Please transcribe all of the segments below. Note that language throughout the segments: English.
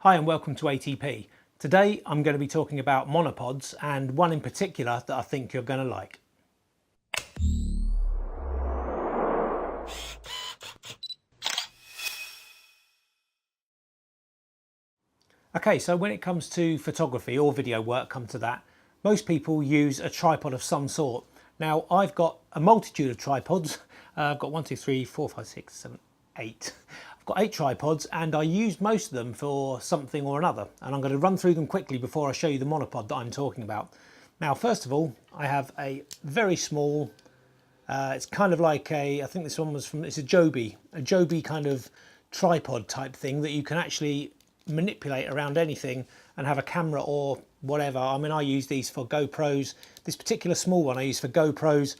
Hi and welcome to ATP. Today I'm going to be talking about monopods and one in particular that I think you're going to like. Okay, so when it comes to photography or video work, come to that, most people use a tripod of some sort. Now I've got a multitude of tripods. I've got 1, 2, 3, 4, 5, 6, 7, 8. I've got 8 tripods and I use most of them for something or another. And I'm going to run through them quickly before I show you the monopod that I'm talking about. Now, first of all, I have a very small, it's kind of like I think this one was from, it's a Joby kind of tripod type thing that you can actually manipulate around anything and have a camera or whatever. I mean, I use these for GoPros. This particular small one I use for GoPros,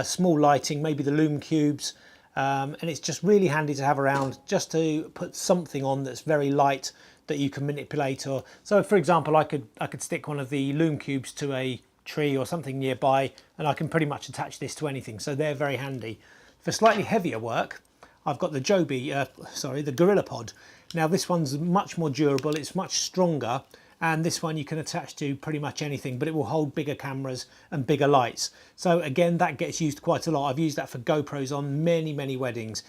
small lighting, maybe the Lume cubes, and it's just really handy to have around just to put something on that's very light that you can manipulate. Or so, for example, I could stick one of the Lume cubes to a tree or something nearby, and I can pretty much attach this to anything. So they're very handy. For slightly heavier work, I've got the Joby, the GorillaPod. Now this one's much more durable, it's much stronger, and this one you can attach to pretty much anything, but it will hold bigger cameras and bigger lights. So again, that gets used quite a lot. I've used that for GoPros on many weddings.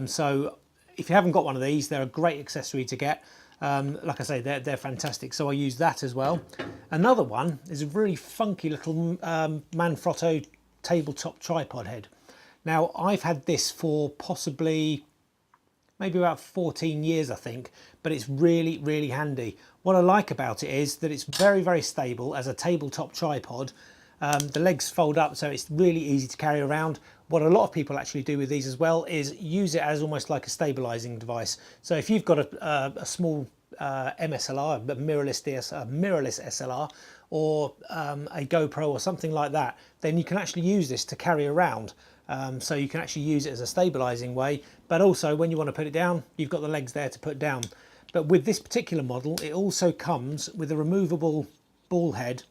So if you haven't got one of these, they're a great accessory to get. Like I say, they're fantastic, so I use that as well. Another one is a really funky little Manfrotto tabletop tripod head. Now I've had this for possibly maybe about 14 years, I think, but it's really handy. What I like about it is that it's very stable as a tabletop tripod. The legs fold up, so it's really easy to carry around. What a lot of people actually do with these as well is use it as almost like a stabilizing device. So if you've got a small MSLR, a mirrorless SLR, or a GoPro or something like that, then you can actually use this to carry around. So you can actually use it as a stabilizing way, but also when you want to put it down, you've got the legs there to put down. But with this particular model, it also comes with a removable ball head,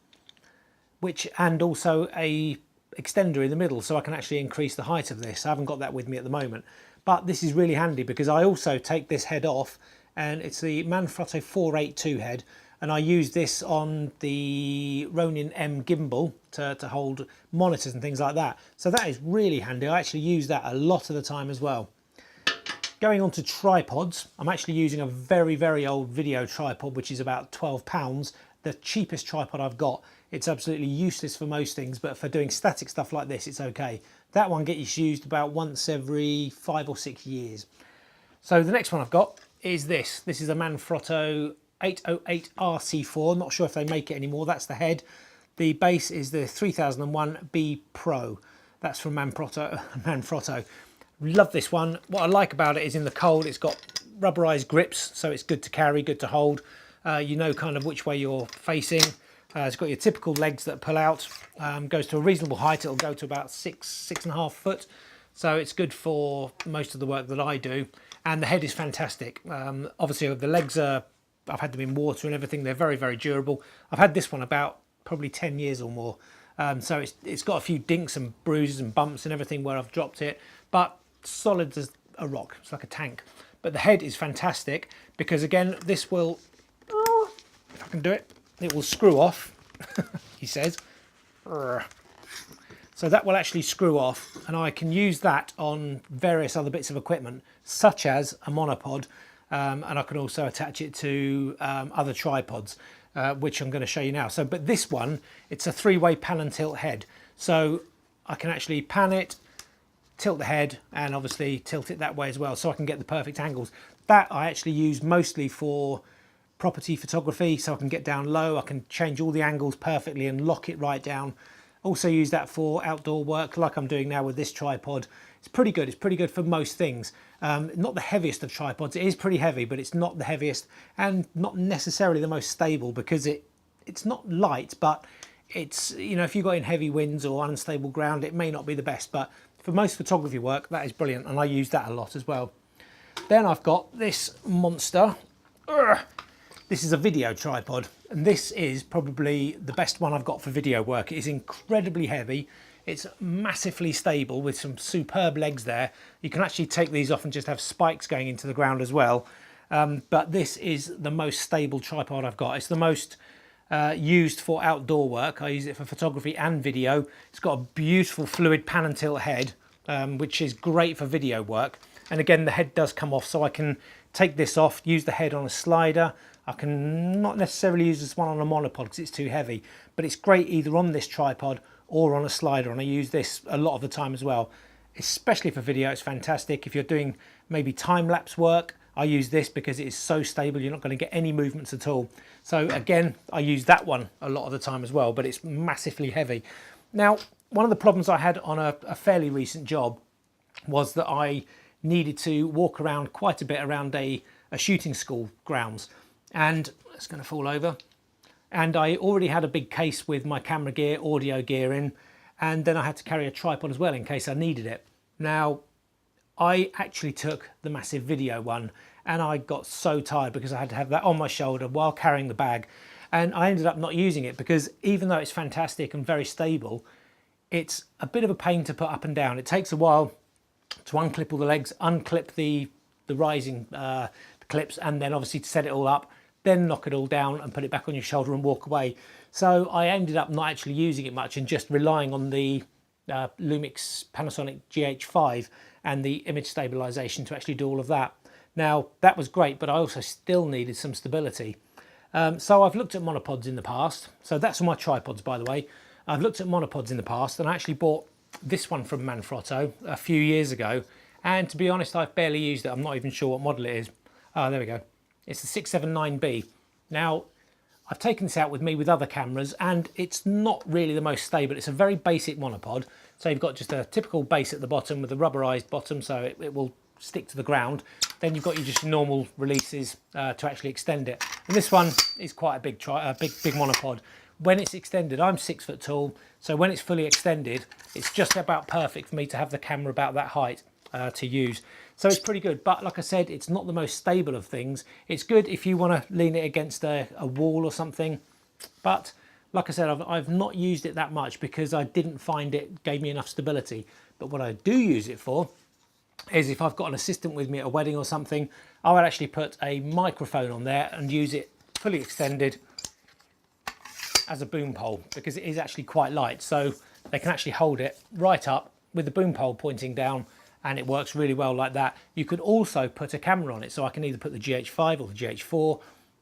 and also a extender in the middle, so I can actually increase the height of this. I haven't got that with me at the moment, but this is really handy because I also take this head off, and it's the Manfrotto 482 head, and I use this on the Ronin M gimbal to hold monitors and things like that. So that is really handy. I actually use that a lot of the time as well. Going on to tripods, I'm actually using a very old video tripod, which is about £12. The cheapest tripod I've got. It's absolutely useless for most things, but for doing static stuff like this, it's okay. That one gets used about once every 5 or 6 years. So the next one I've got is this. This is a Manfrotto 808RC4. Not sure if they make it anymore. That's the head. The base is the 3001 B Pro. That's from Manfrotto. Love this one. What I like about it is in the cold, it's got rubberized grips, so it's good to carry, good to hold. You know kind of which way you're facing. It's got your typical legs that pull out. Goes to a reasonable height. It'll go to about 6.5 foot. So it's good for most of the work that I do. And the head is fantastic. Obviously the legs are, I've had them in water and everything. They're very durable. I've had this one about probably 10 years or more. So it's got a few dinks and bruises and bumps and everything where I've dropped it, but solid as a rock. It's like a tank. But the head is fantastic because again, this will, if I can do it, it will screw off, he says. So that will actually screw off, and I can use that on various other bits of equipment, such as a monopod, and I can also attach it to other tripods, which I'm going to show you now. So, but this one, it's a 3-way pan and tilt head. So I can actually pan it, tilt the head, and obviously tilt it that way as well, so I can get the perfect angles. That I actually use mostly for property photography, so I can get down low, I can change all the angles perfectly and lock it right down. Also use that for outdoor work like I'm doing now with this tripod. It's pretty good for most things. Not the heaviest of tripods. It is pretty heavy, but it's not the heaviest and not necessarily the most stable because it's not light, but it's, you know, if you got in heavy winds or unstable ground, it may not be the best, but for most photography work, that is brilliant, and I use that a lot as well. Then I've got this monster. This is a video tripod, and this is probably the best one I've got for video work. It is incredibly heavy. It's massively stable with some superb legs there. You can actually take these off and just have spikes going into the ground as well. but this is the most stable tripod I've got. It's the most used for outdoor work. I use it for photography and video. It's got a beautiful fluid pan and tilt head, which is great for video work. And again, the head does come off, so I can take this off, use the head on a slider. I can not necessarily use this one on a monopod because it's too heavy, but it's great either on this tripod or on a slider, and I use this a lot of the time as well. Especially for video, it's fantastic. If you're doing maybe time-lapse work, I use this because it is so stable, you're not going to get any movements at all. So again, I use that one a lot of the time as well, but it's massively heavy. Now, one of the problems I had on a fairly recent job was that I needed to walk around quite a bit around a shooting school grounds, and it's going to fall over. And I already had a big case with my camera gear, audio gear in, and then I had to carry a tripod as well in case I needed it. Now, I actually took the massive video one, and I got so tired because I had to have that on my shoulder while carrying the bag, and I ended up not using it because even though it's fantastic and very stable, it's a bit of a pain to put up and down. It takes a while to unclip all the legs, unclip the rising clips, and then obviously to set it all up, then knock it all down and put it back on your shoulder and walk away. So I ended up not actually using it much and just relying on the Lumix Panasonic GH5 and the image stabilization to actually do all of that. Now, that was great, but I also still needed some stability. So I've looked at monopods in the past. So that's all my tripods, by the way. I've looked at monopods in the past, and I actually bought this one from Manfrotto a few years ago. And to be honest, I've barely used it. I'm not even sure what model it is. Oh, there we go. It's the 679B. Now, I've taken this out with me with other cameras, and it's not really the most stable. It's a very basic monopod. So you've got just a typical base at the bottom with a rubberized bottom, so it will stick to the ground. Then you've got your normal releases to actually extend it. And this one is quite a big monopod. When it's extended, I'm 6 foot tall, so when it's fully extended, it's just about perfect for me to have the camera about that height to use. So it's pretty good, but like I said, it's not the most stable of things. It's good if you want to lean it against a wall or something, but like I said, I've not used it that much because I didn't find it gave me enough stability. But what I do use it for is if I've got an assistant with me at a wedding or something, I would actually put a microphone on there and use it fully extended as a boom pole, because it is actually quite light, so they can actually hold it right up with the boom pole pointing down, and it works really well like that. You could also put a camera on it, so I can either put the GH5 or the GH4,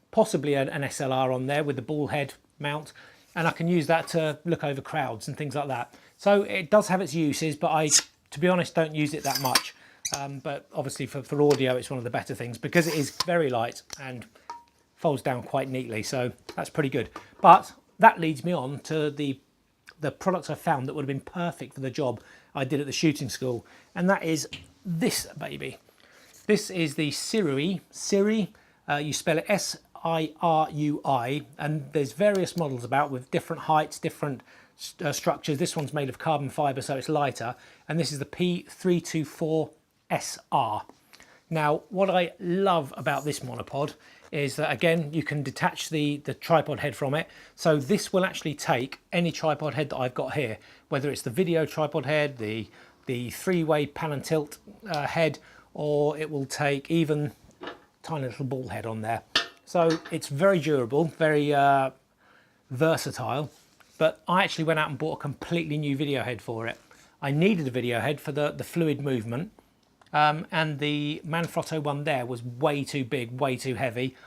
possibly an SLR on there with the ball head mount, and I can use that to look over crowds and things like that. So it does have its uses, but I, to be honest, don't use it that much. But obviously for audio, it's one of the better things because it is very light and folds down quite neatly, so that's pretty good. But that leads me on to the products I found that would have been perfect for the job I did at the shooting school, and that is this baby. This is the Sirui. You spell it S-I-R-U-I, and there's various models about with different heights, different structures. This one's made of carbon fibre, so it's lighter, and this is the P-324SR. Now, what I love about this monopod is that, again, you can detach the tripod head from it. So this will actually take any tripod head that I've got here, whether it's the video tripod head, the three-way pan and tilt head, or it will take even tiny little ball head on there. So it's very durable, very versatile, but I actually went out and bought a completely new video head for it. I needed a video head for the fluid movement. And the Manfrotto one there was way too big, way too heavy.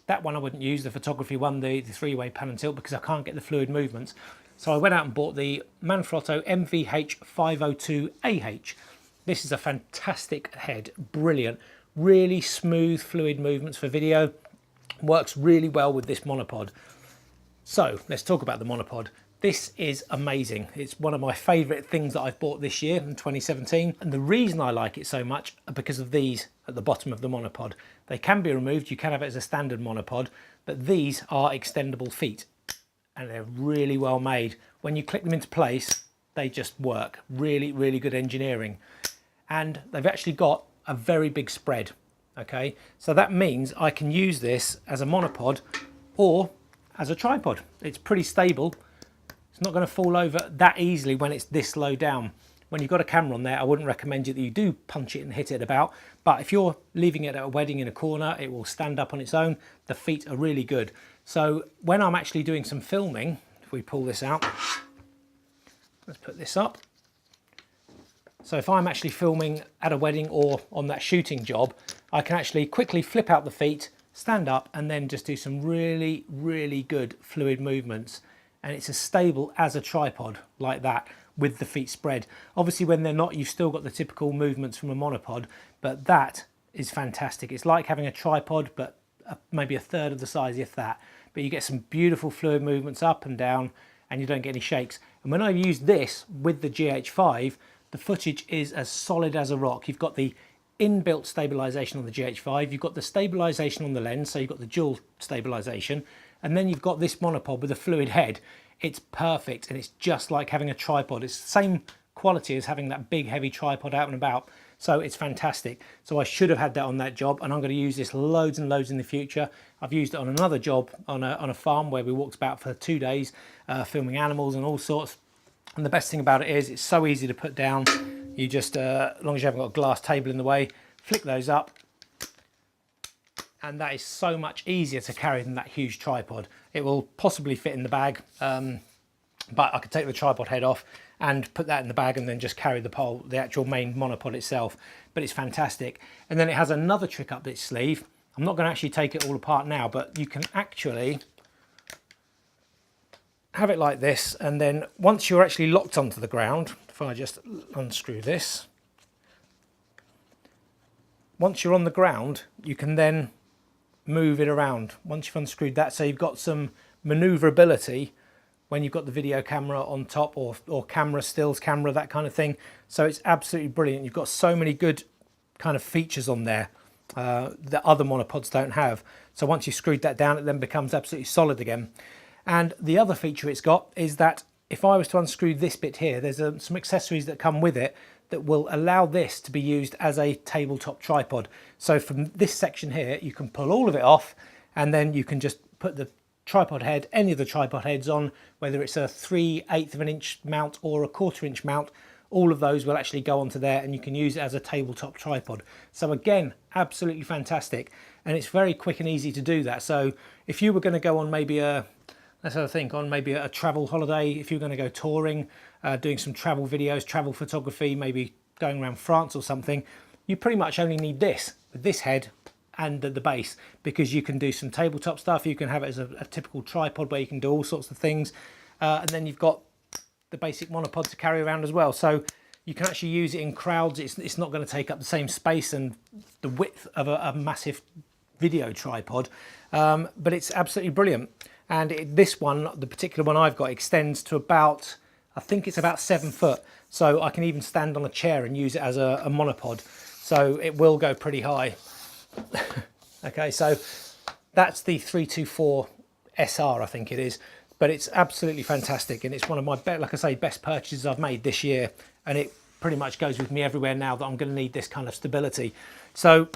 That one I wouldn't use, the photography one, the three-way pan and tilt, because I can't get the fluid movements. So I went out and bought the Manfrotto MVH502AH. This is a fantastic head, brilliant, really smooth fluid movements for video. Works really well with this monopod. So let's talk about the monopod. This is amazing. It's one of my favourite things that I've bought this year in 2017. And the reason I like it so much are because of these at the bottom of the monopod. They can be removed. You can have it as a standard monopod, but these are extendable feet and they're really well made. When you click them into place, they just work. Really, really good engineering. And they've actually got a very big spread. Okay, so that means I can use this as a monopod or as a tripod. It's pretty stable. It's not going to fall over that easily when it's this low down. when you've got a camera on there, I wouldn't recommend that you do punch it and hit it about, but if you're leaving it at a wedding in a corner, it will stand up on its own. The feet are really good. So when I'm actually doing some filming, if we pull this out, let's put this up. So if I'm actually filming at a wedding or on that shooting job, I can actually quickly flip out the feet, stand up, and then just do some really, really good fluid movements. And it's as stable as a tripod like that with the feet spread. Obviously when they're not, you've still got the typical movements from a monopod, but that is fantastic. It's like having a tripod, but maybe a third of the size, if that. But you get some beautiful fluid movements up and down, and you don't get any shakes. And when I use this with the GH5, the footage is as solid as a rock. You've got the inbuilt stabilization on the GH5, you've got the stabilization on the lens, so you've got the dual stabilization, and then you've got this monopod with a fluid head. It's perfect, and it's just like having a tripod. It's the same quality as having that big heavy tripod out and about, so it's fantastic. So I should have had that on that job, and I'm going to use this loads and loads in the future. I've used it on another job on a farm where we walked about for 2 days filming animals and all sorts. And the best thing about it is it's so easy to put down. You just, as long as you haven't got a glass table in the way, flick those up, and that is so much easier to carry than that huge tripod. It will possibly fit in the bag, but I could take the tripod head off and put that in the bag and then just carry the pole, the actual main monopod itself. But it's fantastic. And then it has another trick up its sleeve. I'm not going to actually take it all apart now, but you can actually have it like this, and then once you're actually locked onto the ground, if I just unscrew this, once you're on the ground, you can then move it around. Once you've unscrewed that, so you've got some maneuverability when you've got the video camera on top, or camera, stills camera, that kind of thing. So it's absolutely brilliant. You've got so many good kind of features on there that other monopods don't have. So once you've screwed that down, it then becomes absolutely solid again. And the other feature it's got is that if I was to unscrew this bit here, there's some accessories that come with it that will allow this to be used as a tabletop tripod. So from this section here, you can pull all of it off, and then you can just put the tripod head, any of the tripod heads on, whether it's a 3/8 of an inch mount or a 1/4 inch mount, all of those will actually go onto there, and you can use it as a tabletop tripod. So again, absolutely fantastic. And it's very quick and easy to do that. So if you were going to go on maybe let's have a think, on maybe a travel holiday, if you're going to go touring, doing some travel videos, travel photography, maybe going around France or something, you pretty much only need this, with this head and the base, because you can do some tabletop stuff. You can have it as a typical tripod where you can do all sorts of things. And then you've got the basic monopod to carry around as well. So you can actually use it in crowds. It's not going to take up the same space and the width of a massive video tripod, but it's absolutely brilliant. And this one, the particular one I've got, extends to about, I think it's about 7 foot. So I can even stand on a chair and use it as a monopod. So it will go pretty high. Okay, so that's the 324 SR, I think it is. But it's absolutely fantastic. And it's one of my, like I say, best purchases I've made this year. And it pretty much goes with me everywhere now that I'm going to need this kind of stability. So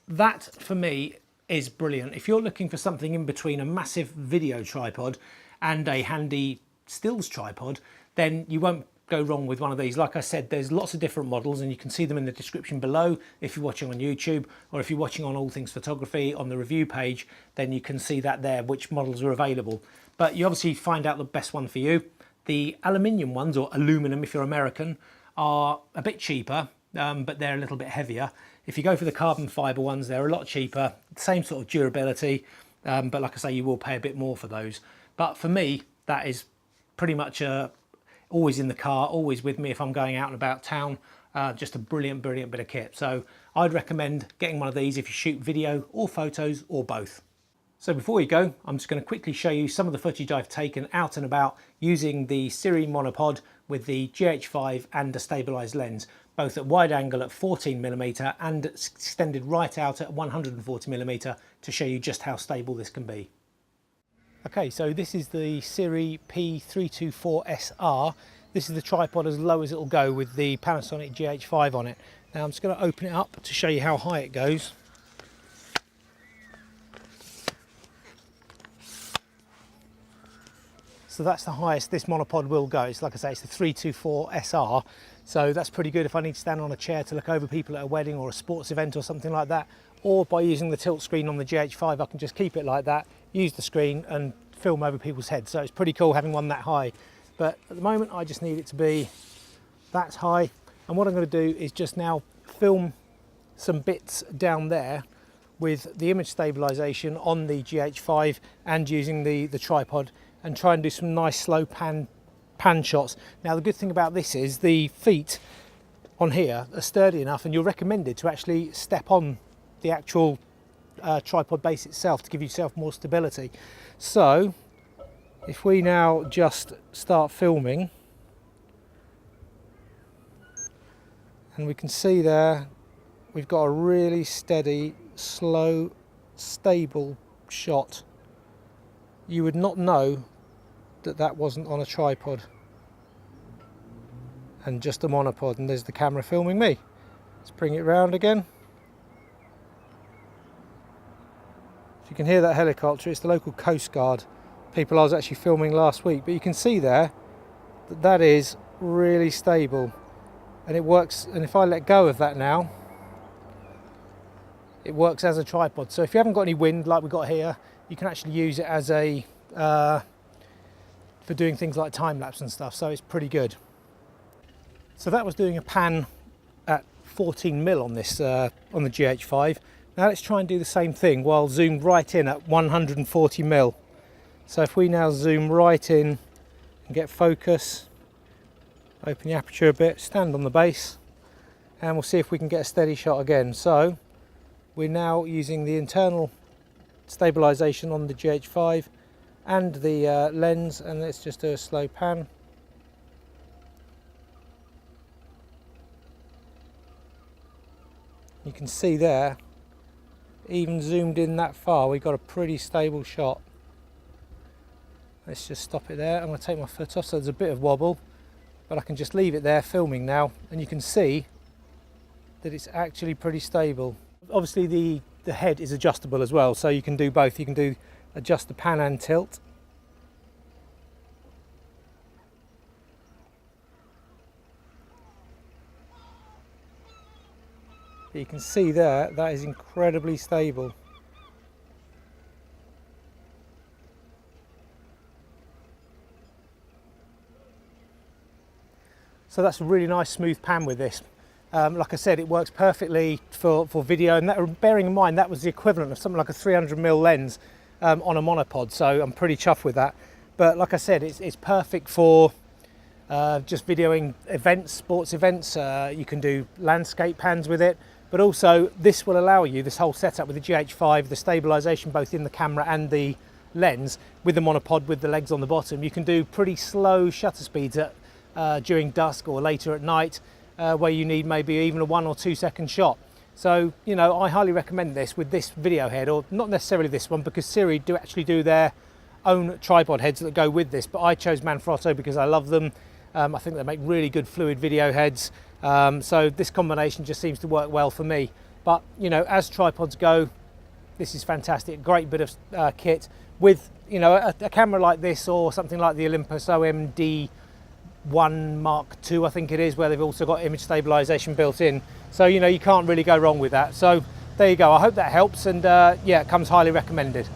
that, for me, is brilliant. If you're looking for something in between a massive video tripod and a handy stills tripod, then you won't go wrong with one of these. Like I said, there's lots of different models, and you can see them in the description below if you're watching on YouTube, or if you're watching on All Things Photography on the review page, then you can see that there, which models are available. But you obviously find out the best one for you. The aluminium ones, or aluminum if you're American, are a bit cheaper, but they're a little bit heavier. If you go for the carbon fibre ones, they're a lot cheaper, same sort of durability, but like I say, you will pay a bit more for those. But for me, that is pretty much always in the car, always with me if I'm going out and about town. Just a brilliant, brilliant bit of kit. So I'd recommend getting one of these if you shoot video or photos or both. So before we go, I'm just going to quickly show you some of the footage I've taken out and about using the Sirui monopod with the GH5 and a stabilised lens, both at wide angle at 14mm and extended right out at 140mm, to show you just how stable this can be. Okay, so this is the Sirui P-324SR. This is the tripod as low as it'll go with the Panasonic GH5 on it. Now I'm just going to open it up to show you how high it goes. So that's the highest this monopod will go. It's like I say, it's the 324SR. So that's pretty good if I need to stand on a chair to look over people at a wedding or a sports event or something like that. Or by using the tilt screen on the GH5, I can just keep it like that, use the screen and film over people's heads. So it's pretty cool having one that high. But at the moment, I just need it to be that high. And what I'm going to do is just now film some bits down there with the image stabilization on the GH5 and using the tripod, and try and do some nice slow pan shots. Now the good thing about this is the feet on here are sturdy enough, and you're recommended to actually step on the actual tripod base itself to give yourself more stability. So if we now just start filming, and we can see there we've got a really steady, slow, stable shot. You would not know that that wasn't on a tripod and just a monopod. And there's the camera filming me. Let's bring it round again. If you can hear that helicopter, it's the local Coast Guard people I was actually filming last week. But you can see there that that is really stable, and it works. And if I let go of that now, it works as a tripod. So if you haven't got any wind like we've got here, you can actually use it as a for doing things like time lapse and stuff. So it's pretty good. So that was doing a pan at 14mm on this on the GH5. Now let's try and do the same thing while zoomed right in at 140mm. So if we now zoom right in and get focus, open the aperture a bit, stand on the base, and we'll see if we can get a steady shot again. So we're now using the internal stabilization on the GH5 and the lens, and let's just do a slow pan. You can see there, even zoomed in that far, we got a pretty stable shot. Let's just stop it there. I'm going to take my foot off, so there's a bit of wobble, but I can just leave it there filming now, and you can see that it's actually pretty stable. Obviously the head is adjustable as well, so you can do both. You can adjust the pan and tilt. But you can see there, that is incredibly stable. So that's a really nice smooth pan with this. Like I said, it works perfectly for video, and that, bearing in mind that was the equivalent of something like a 300mm lens on a monopod, so I'm pretty chuffed with that. But like I said, it's perfect for just videoing events, sports events. You can do landscape pans with it, but also this will allow you, this whole setup with the GH5, the stabilization both in the camera and the lens with the monopod with the legs on the bottom. You can do pretty slow shutter speeds during dusk or later at night, where you need maybe even a 1 or 2 second shot. So, you know, I highly recommend this with this video head, or not necessarily this one, because Sirui do actually do their own tripod heads that go with this, but I chose Manfrotto because I love them. I think they make really good fluid video heads. So this combination just seems to work well for me. But, you know, as tripods go, this is fantastic. Great bit of kit with, you know, a camera like this, or something like the Olympus OMD 1 Mark II, I think it is, where they've also got image stabilization built in. So, you know, you can't really go wrong with that. So there you go. I hope that helps, and yeah, it comes highly recommended.